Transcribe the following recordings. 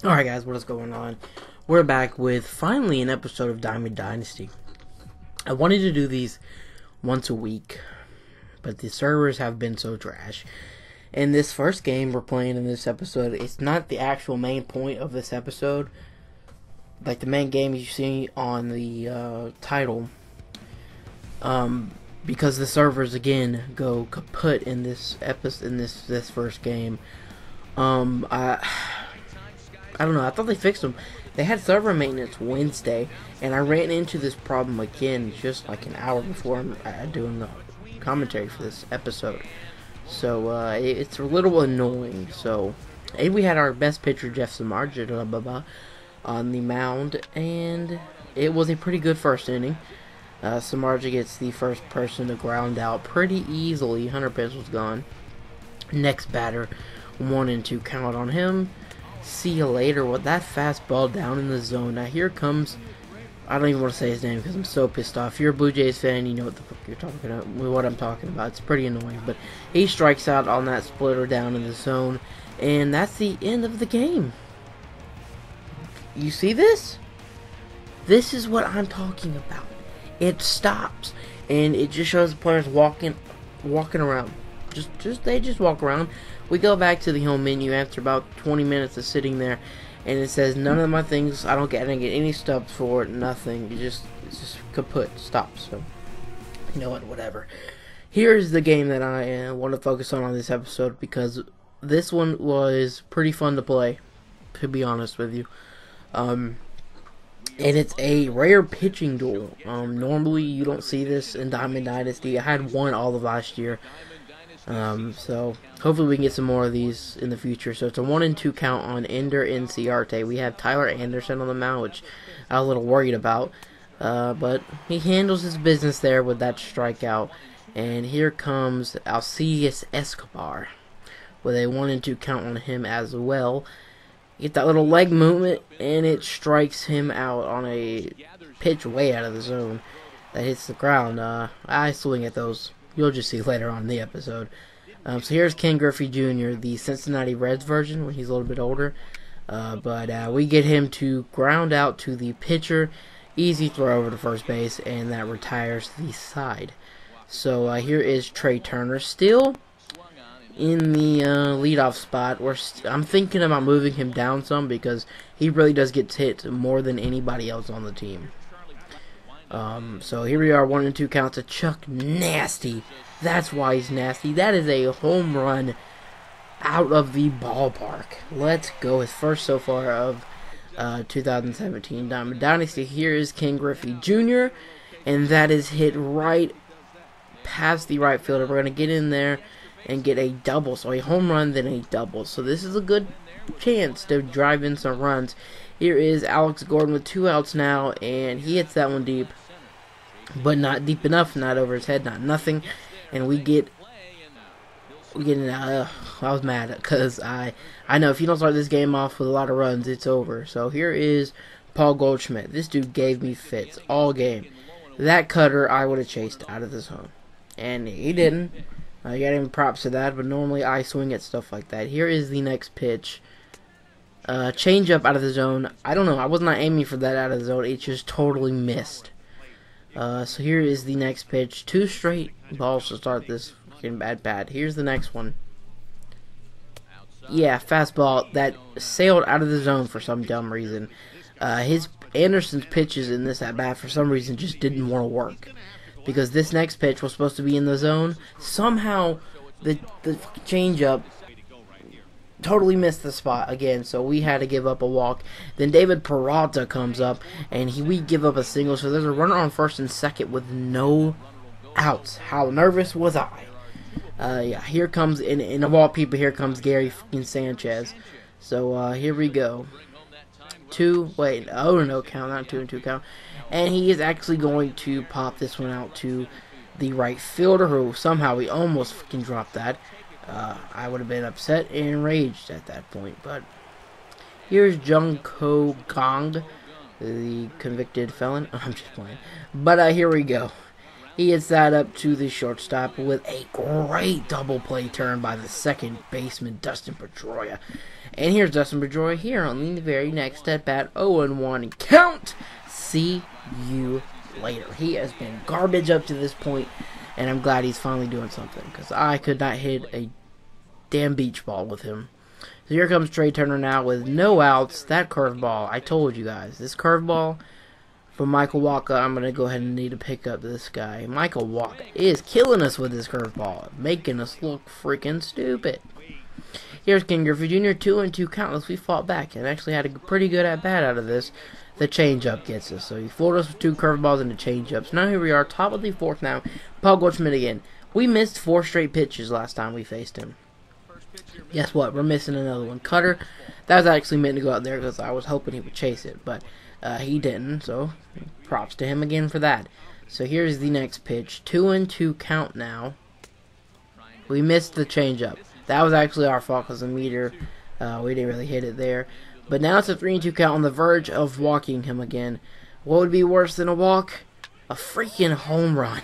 Alright guys, what is going on? We're back with finally an episode of Dynasty. I wanted to do these once a week, but the servers have been so trash. And this first game we're playing in this episode, it's not the actual main point of this episode. Like the main game you see on the title. Because the servers again go kaput in this episode, in this first game. I don't know, I thought they fixed them. They had server maintenance Wednesday, and I ran into this problem again just like an hour before I'm doing the commentary for this episode. So, it's a little annoying. So, we had our best pitcher, Jeff Samardzija, on the mound, and it was a pretty good first inning. Samardzija gets the first person to ground out pretty easily. Hunter Pence was gone. Next batter, 1-2 count on him. See you later. With that fastball down in the zone. Now here comes, I don't even want to say his name because I'm so pissed off. If you're a Blue Jays fan, you know what the fuck you're talking about, what I'm talking about. It's pretty annoying, but he strikes out on that splitter down in the zone, and that's the end of the game. You see this? This is what I'm talking about. It stops, and it just shows the players walking around. They just walk around. We go back to the home menu after about 20 minutes of sitting there, and it says none of my things. I didn't get any stubs for it. Nothing. It's just kaput. Stop. So you know what? Whatever. Here's the game that I want to focus on this episode, because this one was pretty fun to play, to be honest with you. And it's a rare pitching duel. Normally you don't see this in Diamond Dynasty. I had one all of last year. So hopefully we can get some more of these in the future. So it's a 1-2 count on Ender Inciarte. We have Tyler Anderson on the mound, which I was a little worried about. But he handles his business there with that strikeout. And here comes Alcides Escobar with a 1-2 count on him as well. Get that little leg movement, and it strikes him out on a pitch way out of the zone that hits the ground. I swing at those. You'll just see later on in the episode. So here's Ken Griffey Jr., the Cincinnati Reds version when he's a little bit older. But we get him to ground out to the pitcher. Easy throw over to first base, and that retires the side. So here is Trey Turner still in the leadoff spot. I'm thinking about moving him down some because he really does get hit more than anybody else on the team. So here we are, 1-2 count to Chuck Nasty. That's why he's nasty. That is a home run out of the ballpark. Let's go. His first so far of 2017 Diamond Dynasty. Here is Ken Griffey Jr., and that is hit right past the right fielder. We're going to get in there and get a double. So a home run, then a double. So this is a good chance to drive in some runs. Here is Alex Gordon with 2 outs now, and he hits that one deep, but not deep enough, not over his head, not nothing. And we get I was mad because I know if you don't start this game off with a lot of runs, it's over. So here is Paul Goldschmidt. This dude gave me fits all game. That cutter I would have chased out of the zone, and he didn't. I got him props to that, but normally I swing at stuff like that. Here is the next pitch. Change up out of the zone. I don't know. I was not aiming for that out of the zone. It just totally missed. So here is the next pitch. 2 straight balls to start this fucking bad. Here's the next one. Yeah, fastball that sailed out of the zone for some dumb reason. Anderson's pitches in this at bat for some reason just didn't want to work, because this next pitch was supposed to be in the zone. Somehow the changeup totally missed the spot again, so we had to give up a walk. Then David Peralta comes up, and we give up a single, so there's a runner on first and second with no outs. How nervous was I? Yeah, here comes, in of all people, here comes Gary fucking Sanchez. So here we go. 0-2 count, not 2-2 count. And he is actually going to pop this one out to the right fielder, who somehow we almost fucking dropped that. I would have been upset and enraged at that point, but here's Jung Ko Kong, the convicted felon. I'm just playing. But here we go. He hits that up to the shortstop with a great double play turn by the second baseman, Dustin Pedroia. And here's Dustin Pedroia here on the very next at bat, 0-1 count. See you later. He has been garbage up to this point, and I'm glad he's finally doing something, because I could not hit a damn beach ball with him. So here comes Trey Turner now with no outs. That curveball, I told you guys, this curveball from Michael Walker, I'm going to go ahead and need to pick up this guy. Michael Walker is killing us with this curveball, making us look freaking stupid. Here's Ken Griffey Jr., 2-2 countless. We fought back and actually had a pretty good at-bat out of this. The changeup gets us. So he fooled us with 2 curveballs and a changeup. So now here we are, top of the 4th now. Paul Goldschmidt again. We missed 4 straight pitches last time we faced him. Guess what? We're missing another one. Cutter. That was actually meant to go out there because I was hoping he would chase it, but he didn't. So props to him again for that. So here's the next pitch. 2-2 count now. We missed the changeup. That was actually our fault because the meter, we didn't really hit it there. But now it's a 3-2 count on the verge of walking him again. What would be worse than a walk? A freaking home run.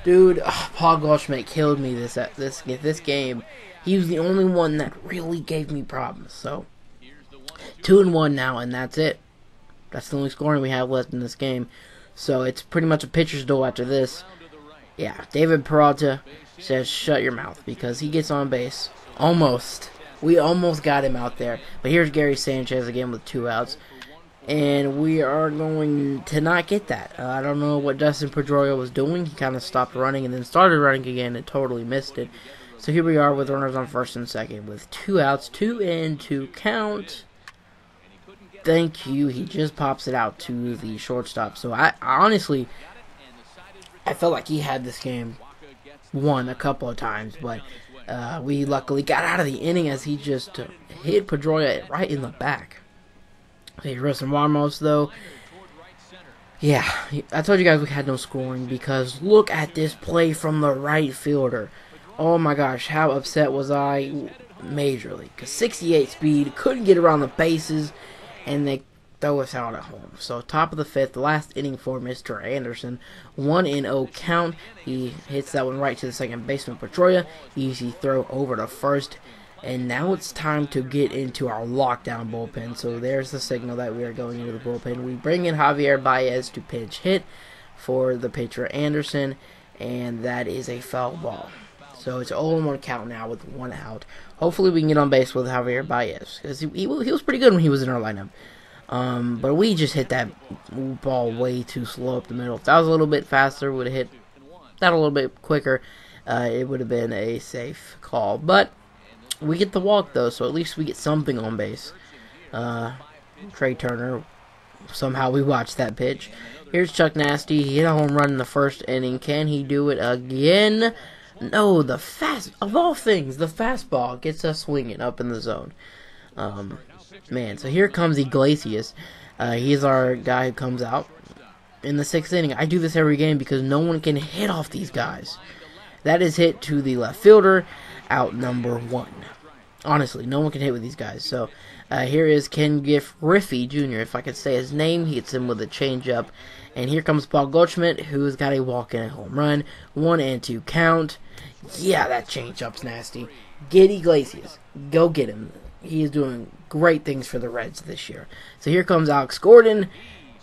Dude, Paul Goldschmidt killed me this game. He was the only one that really gave me problems. So 2-1 now, and that's it. That's the only scoring we have left in this game. So it's pretty much a pitcher's duel after this. Yeah, David Peralta says shut your mouth because he gets on base. Almost. We almost got him out there. But here's Gary Sanchez again with 2 outs. And we are going to not get that. I don't know what Dustin Pedroia was doing. He kind of stopped running and then started running again and totally missed it. So here we are with runners on first and second with 2 outs, 2-2 count. Thank you. He just pops it out to the shortstop. So I honestly, I felt like he had this game won a couple of times, but we luckily got out of the inning as he just hit Pedroia right in the back. Hey, Rustin Ramos, though. Yeah, I told you guys we had no scoring because look at this play from the right fielder. Oh my gosh, how upset was I majorly. Because 68 speed, couldn't get around the bases, and they throw us out at home. So top of the 5th, the last inning for Mr. Anderson. 1-0 count. He hits that one right to the second baseman, Pedroia. Easy throw over to first. And now it's time to get into our lockdown bullpen. So there's the signal that we are going into the bullpen. We bring in Javier Baez to pinch hit for the pitcher Anderson. And that is a foul ball. So it's 0-1 count now with 1 out. Hopefully we can get on base with Javier Baez. Because he was pretty good when he was in our lineup. But we just hit that ball way too slow up the middle. If that was a little bit faster, would have hit that a little bit quicker, it would have been a safe call. But we get the walk, though, so at least we get something on base. Trey Turner, somehow we watched that pitch. Here's Chuck Nasty. He hit a home run in the first inning. Can he do it again? No, of all things, the fastball gets us swinging up in the zone. Man, so here comes Iglesias. He's our guy who comes out in the 6th inning. I do this every game because no one can hit off these guys. That is hit to the left fielder, out number 1. Honestly, no one can hit with these guys. So here is Ken Griffey Jr. If I could say his name, he hits him with a changeup. And here comes Paul Goldschmidt, who's got a walk and a home run. 1-2 count. Yeah, that changeup's nasty. Get Iglesias. Go get him. He is doing great things for the Reds this year. So here comes Alex Gordon.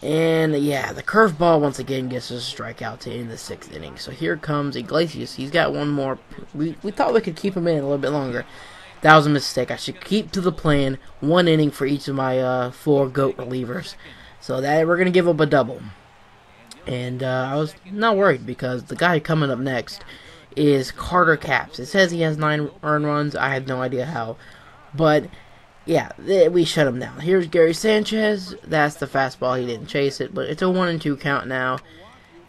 And yeah, the curveball once again gets us a strikeout to end the 6th inning. So here comes Iglesias. He's got one more. We thought we could keep him in a little bit longer. That was a mistake. I should keep to the plan. 1 inning for each of my 4 GOAT relievers. So that we're going to give up a double. And I was not worried because the guy coming up next is Carter Capps. It says he has 9 earned runs. I have no idea how. But, yeah, we shut him down. Here's Gary Sanchez. That's the fastball. He didn't chase it. But it's a 1-2 count now.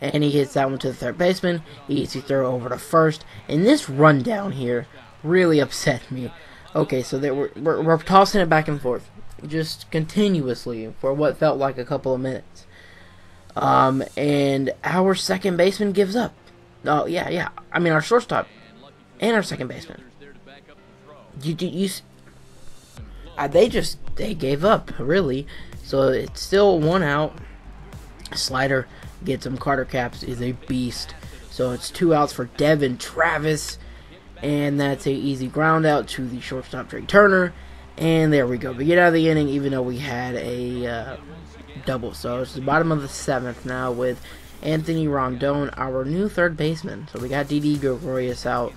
And he hits that one to the third baseman. Easy throw over to first. And this rundown here really upset me. Okay, so we're tossing it back and forth. Just continuously for what felt like a couple of minutes. And our second baseman gives up. Oh, yeah. I mean, our shortstop and our second baseman. They gave up, really. So it's still 1 out. Slider gets him. Carter Capps is a beast. So it's 2 outs for Devin Travis, and that's a easy ground out to the shortstop Trey Turner. And there we go. We get out of the inning, even though we had a double. So it's the bottom of the 7th now with Anthony Rondon, our new third baseman. So we got Didi Gregorius out.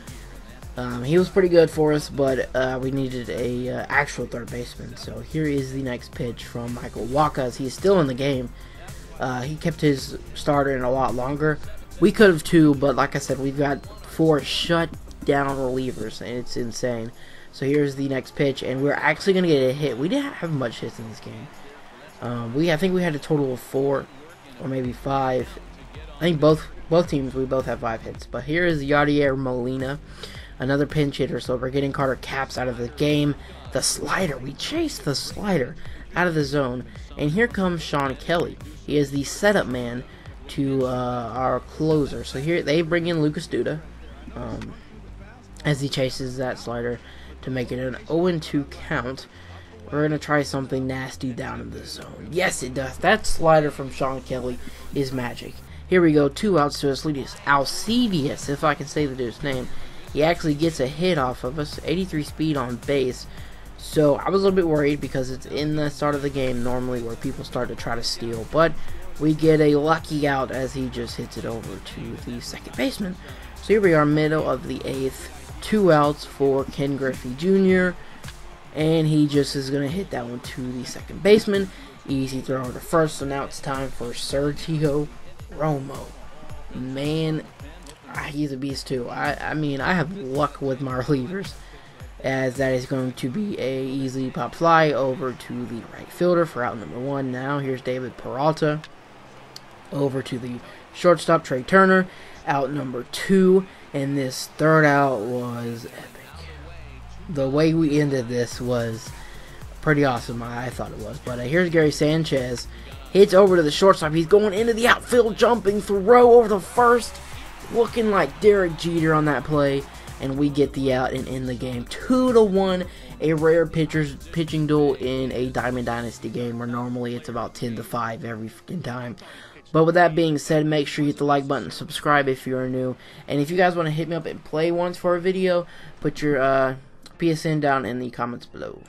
He was pretty good for us, but we needed a actual third baseman. So here is the next pitch from Michael Wacha, as he's still in the game. He kept his starter in a lot longer. We could have too, but like I said, we've got 4 shut down relievers, and it's insane. So here's the next pitch, and we're actually going to get a hit. We didn't have much hits in this game. I think we had a total of 4 or maybe 5. I think both teams, we both have 5 hits. But here is Yadier Molina, another pinch hitter. So we're getting Carter Capps out of the game. The slider, we chased the slider out of the zone. And here comes Sean Kelly. He is the setup man to our closer. So here they bring in Lucas Duda as he chases that slider to make it an 0-2 count. We're going to try something nasty down in the zone. Yes, it does. That slider from Sean Kelly is magic. Here we go. 2 outs to Alcidius, if I can say the dude's name. He actually gets a hit off of us. 83 speed on base. So I was a little bit worried because it's in the start of the game normally where people start to try to steal. But we get a lucky out as he just hits it over to the second baseman. So here we are, middle of the 8th. 2 outs for Ken Griffey Jr. And he just is going to hit that one to the second baseman. Easy throw to first. So now it's time for Sergio Romo. Man, he's a beast too. I mean, I have luck with my relievers, as that is going to be a easy pop fly over to the right fielder for out number 1. Now here's David Peralta over to the shortstop Trey Turner, out number 2. And this third out was epic. The way we ended this was pretty awesome. I thought it was. But here's Gary Sanchez. Hits over to the shortstop. He's going into the outfield, jumping throw over the first. Looking like Derek Jeter on that play. And we get the out and end the game. 2-1. A rare pitching duel in a Diamond Dynasty game where normally it's about 10-5 every freaking time. But with that being said, make sure you hit the like button, subscribe if you are new. And if you guys want to hit me up and play once for a video, put your PSN down in the comments below.